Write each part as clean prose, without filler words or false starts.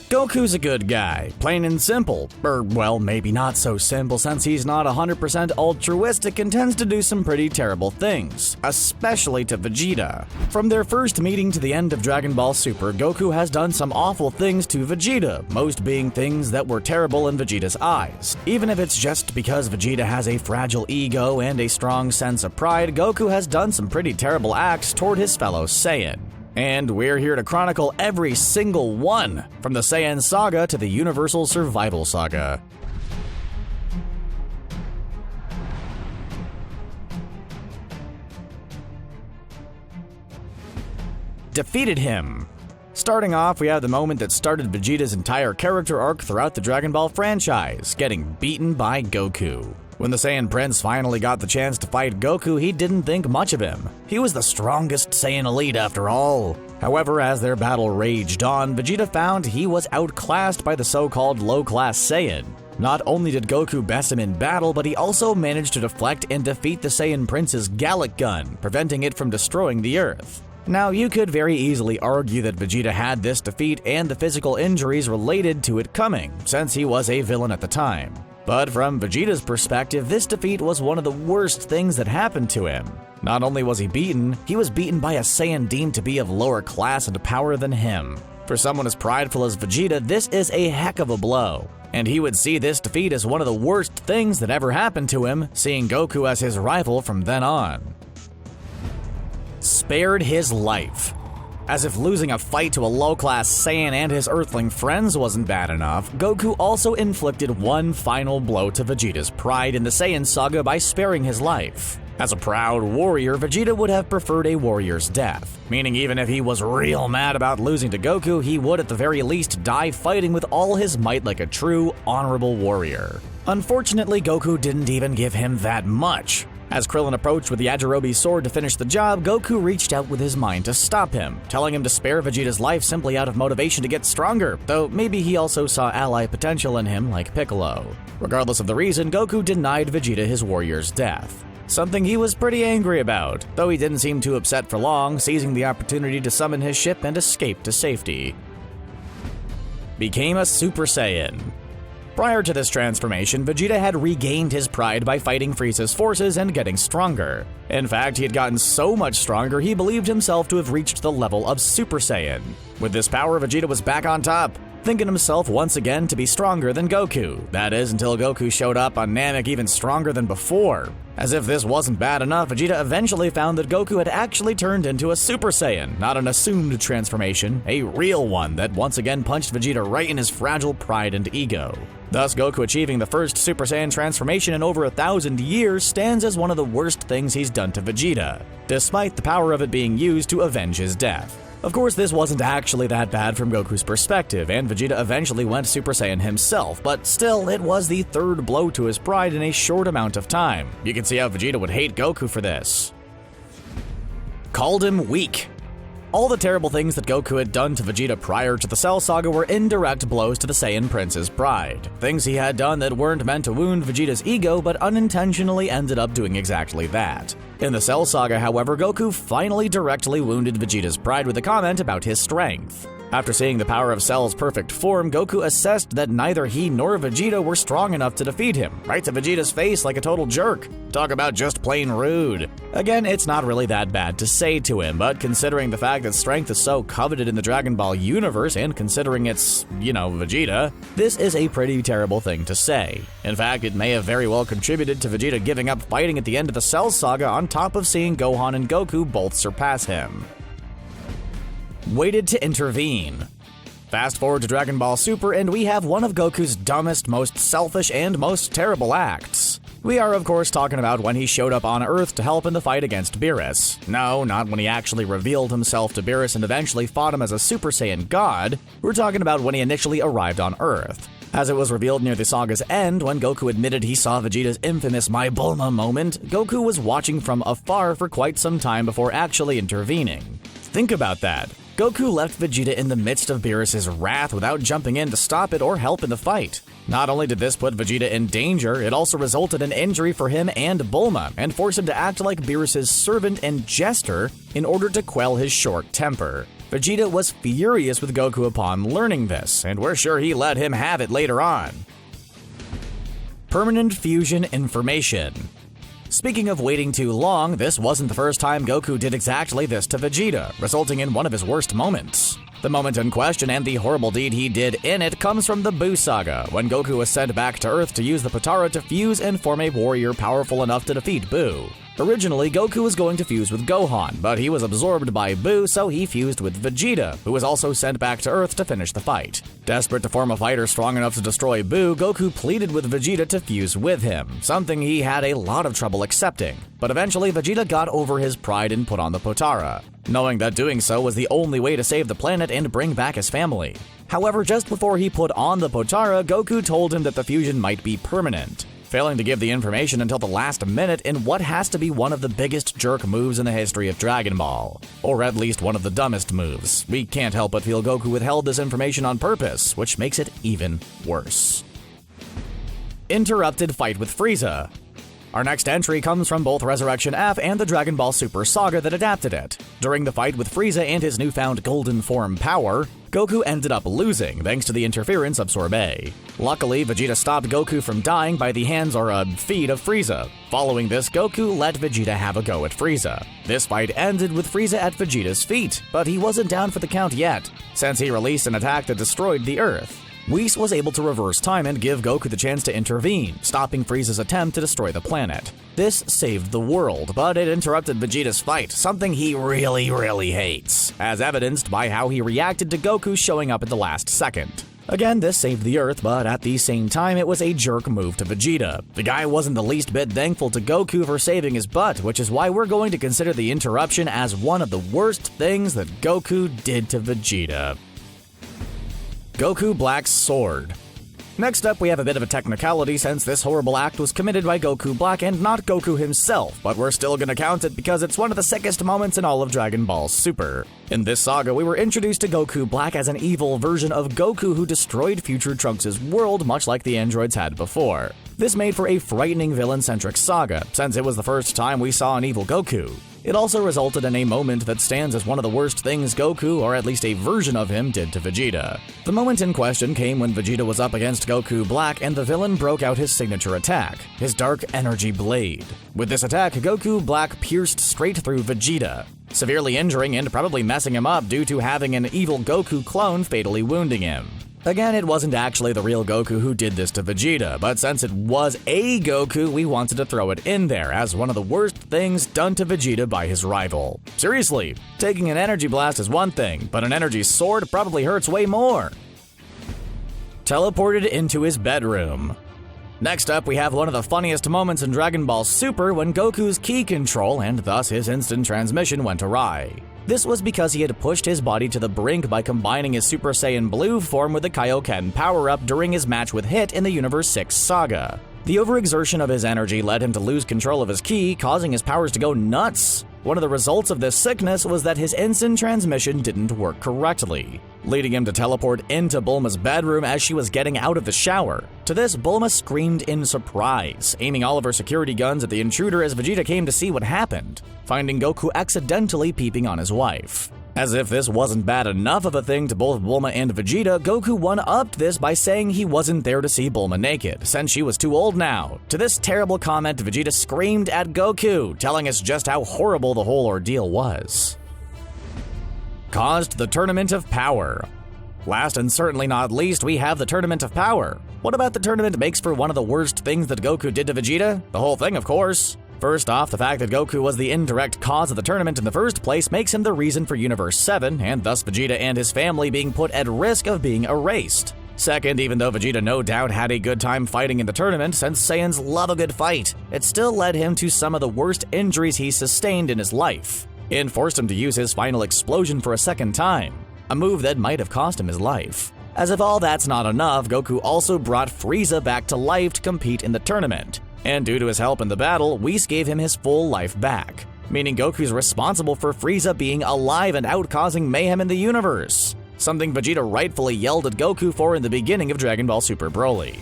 Goku's a good guy, plain and simple. Or, well, maybe not so simple since he's not 100% altruistic and tends to do some pretty terrible things, especially to Vegeta. From their first meeting to the end of Dragon Ball Super, Goku has done some awful things to Vegeta, most being things that were terrible in Vegeta's eyes. Even if it's just because Vegeta has a fragile ego and a strong sense of pride, Goku has done some pretty terrible acts toward his fellow Saiyan. And we're here to chronicle every single one, from the Saiyan Saga to the Universal Survival Saga. Defeated him. Starting off, we have the moment that started Vegeta's entire character arc throughout the Dragon Ball franchise, getting beaten by Goku. When the Saiyan Prince finally got the chance to fight Goku, he didn't think much of him. He was the strongest Saiyan elite after all. However, as their battle raged on, Vegeta found he was outclassed by the so-called low-class Saiyan. Not only did Goku best him in battle, but he also managed to deflect and defeat the Saiyan Prince's Gallic gun, preventing it from destroying the Earth. Now, you could very easily argue that Vegeta had this defeat and the physical injuries related to it coming, since he was a villain at the time. But from Vegeta's perspective, this defeat was one of the worst things that happened to him. Not only was he was beaten by a Saiyan deemed to be of lower class and power than him. For someone as prideful as Vegeta, this is a heck of a blow. And he would see this defeat as one of the worst things that ever happened to him, seeing Goku as his rival from then on. Spared his life. As if losing a fight to a low-class Saiyan and his Earthling friends wasn't bad enough, Goku also inflicted one final blow to Vegeta's pride in the Saiyan Saga by sparing his life. As a proud warrior, Vegeta would have preferred a warrior's death, meaning even if he was real mad about losing to Goku, he would at the very least die fighting with all his might like a true, honorable warrior. Unfortunately, Goku didn't even give him that much. As Krillin approached with the Yajirobe sword to finish the job, Goku reached out with his mind to stop him, telling him to spare Vegeta's life simply out of motivation to get stronger, though maybe he also saw ally potential in him like Piccolo. Regardless of the reason, Goku denied Vegeta his warrior's death. Something he was pretty angry about, though he didn't seem too upset for long, seizing the opportunity to summon his ship and escape to safety. Became a Super Saiyan. Prior to this transformation, Vegeta had regained his pride by fighting Frieza's forces and getting stronger. In fact, he had gotten so much stronger he believed himself to have reached the level of Super Saiyan. With this power, Vegeta was back on top, thinking himself once again to be stronger than Goku. That is, until Goku showed up on Namek even stronger than before. As if this wasn't bad enough, Vegeta eventually found that Goku had actually turned into a Super Saiyan, not an assumed transformation, a real one that once again punched Vegeta right in his fragile pride and ego. Thus, Goku achieving the first Super Saiyan transformation in over 1,000 years stands as one of the worst things he's done to Vegeta, despite the power of it being used to avenge his death. Of course, this wasn't actually that bad from Goku's perspective, and Vegeta eventually went Super Saiyan himself, but still, it was the third blow to his pride in a short amount of time. You can see how Vegeta would hate Goku for this. Called him weak. All the terrible things that Goku had done to Vegeta prior to the Cell Saga were indirect blows to the Saiyan Prince's pride. Things he had done that weren't meant to wound Vegeta's ego, but unintentionally ended up doing exactly that. In the Cell Saga, however, Goku finally directly wounded Vegeta's pride with a comment about his strength. After seeing the power of Cell's perfect form, Goku assessed that neither he nor Vegeta were strong enough to defeat him, right to Vegeta's face like a total jerk. Talk about just plain rude. Again, it's not really that bad to say to him, but considering the fact that strength is so coveted in the Dragon Ball universe, and considering it's, Vegeta, this is a pretty terrible thing to say. In fact, it may have very well contributed to Vegeta giving up fighting at the end of the Cell Saga on top of seeing Gohan and Goku both surpass him. Waited to intervene. Fast forward to Dragon Ball Super, and we have one of Goku's dumbest, most selfish, and most terrible acts. We are, of course, talking about when he showed up on Earth to help in the fight against Beerus. No, not when he actually revealed himself to Beerus and eventually fought him as a Super Saiyan God. We're talking about when he initially arrived on Earth. As it was revealed near the saga's end, when Goku admitted he saw Vegeta's infamous My Bulma moment, Goku was watching from afar for quite some time before actually intervening. Think about that. Goku left Vegeta in the midst of Beerus' wrath without jumping in to stop it or help in the fight. Not only did this put Vegeta in danger, it also resulted in injury for him and Bulma, and forced him to act like Beerus' servant and jester in order to quell his short temper. Vegeta was furious with Goku upon learning this, and we're sure he let him have it later on. Permanent fusion information. Speaking of waiting too long, this wasn't the first time Goku did exactly this to Vegeta, resulting in one of his worst moments. The moment in question and the horrible deed he did in it comes from the Buu Saga, when Goku was sent back to Earth to use the Potara to fuse and form a warrior powerful enough to defeat Buu. Originally, Goku was going to fuse with Gohan, but he was absorbed by Buu, so he fused with Vegeta, who was also sent back to Earth to finish the fight. Desperate to form a fighter strong enough to destroy Buu, Goku pleaded with Vegeta to fuse with him, something he had a lot of trouble accepting. But eventually, Vegeta got over his pride and put on the Potara, knowing that doing so was the only way to save the planet and bring back his family. However, just before he put on the Potara, Goku told him that the fusion might be permanent, failing to give the information until the last minute in what has to be one of the biggest jerk moves in the history of Dragon Ball. Or at least one of the dumbest moves. We can't help but feel Goku withheld this information on purpose, which makes it even worse. Interrupted fight with Frieza. Our next entry comes from both Resurrection F and the Dragon Ball Super Saga that adapted it. During the fight with Frieza and his newfound golden form power, Goku ended up losing thanks to the interference of Sorbet. Luckily, Vegeta stopped Goku from dying by the hands or feet of Frieza. Following this, Goku let Vegeta have a go at Frieza. This fight ended with Frieza at Vegeta's feet, but he wasn't down for the count yet, since he released an attack that destroyed the Earth. Whis was able to reverse time and give Goku the chance to intervene, stopping Frieza's attempt to destroy the planet. This saved the world, but it interrupted Vegeta's fight, something he really hates, as evidenced by how he reacted to Goku showing up at the last second. Again, this saved the Earth, but at the same time, it was a jerk move to Vegeta. The guy wasn't the least bit thankful to Goku for saving his butt, which is why we're going to consider the interruption as one of the worst things that Goku did to Vegeta. Goku Black's Sword. Next up, we have a bit of a technicality since this horrible act was committed by Goku Black and not Goku himself, but we're still gonna count it because it's one of the sickest moments in all of Dragon Ball Super. In this saga, we were introduced to Goku Black as an evil version of Goku who destroyed future Trunks' world much like the androids had before. This made for a frightening villain-centric saga, since it was the first time we saw an evil Goku. It also resulted in a moment that stands as one of the worst things Goku, or at least a version of him, did to Vegeta. The moment in question came when Vegeta was up against Goku Black and the villain broke out his signature attack, his Dark Energy Blade. With this attack, Goku Black pierced straight through Vegeta, severely injuring and probably messing him up due to having an evil Goku clone fatally wounding him. Again, it wasn't actually the real Goku who did this to Vegeta, but since it was a Goku, we wanted to throw it in there as one of the worst things done to Vegeta by his rival. Seriously, taking an energy blast is one thing, but an energy sword probably hurts way more. Teleported into his bedroom. Next up, we have one of the funniest moments in Dragon Ball Super when Goku's ki control and thus his instant transmission went awry. This was because he had pushed his body to the brink by combining his Super Saiyan Blue form with the Kaioken power-up during his match with Hit in the Universe 6 saga. The overexertion of his energy led him to lose control of his ki, causing his powers to go nuts. One of the results of this sickness was that his instant transmission didn't work correctly, leading him to teleport into Bulma's bedroom as she was getting out of the shower. To this, Bulma screamed in surprise, aiming all of her security guns at the intruder as Vegeta came to see what happened, finding Goku accidentally peeping on his wife. As if this wasn't bad enough of a thing to both Bulma and Vegeta, Goku one-upped this by saying he wasn't there to see Bulma naked, since she was too old now. To this terrible comment, Vegeta screamed at Goku, telling us just how horrible the whole ordeal was. Caused the Tournament of Power. Last and certainly not least, we have the Tournament of Power. What about the tournament makes for one of the worst things that Goku did to Vegeta? The whole thing, of course. First off, the fact that Goku was the indirect cause of the tournament in the first place makes him the reason for Universe 7, and thus Vegeta and his family being put at risk of being erased. Second, even though Vegeta no doubt had a good time fighting in the tournament, since Saiyans love a good fight, it still led him to some of the worst injuries he's sustained in his life, and forced him to use his final explosion for a second time, a move that might have cost him his life. As if all that's not enough, Goku also brought Frieza back to life to compete in the tournament. And due to his help in the battle, Whis gave him his full life back, meaning Goku's responsible for Frieza being alive and out causing mayhem in the universe, something Vegeta rightfully yelled at Goku for in the beginning of Dragon Ball Super Broly.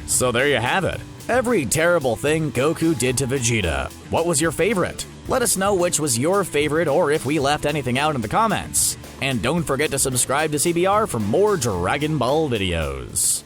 So there you have it. Every terrible thing Goku did to Vegeta. What was your favorite? Let us know which was your favorite or if we left anything out in the comments. And don't forget to subscribe to CBR for more Dragon Ball videos.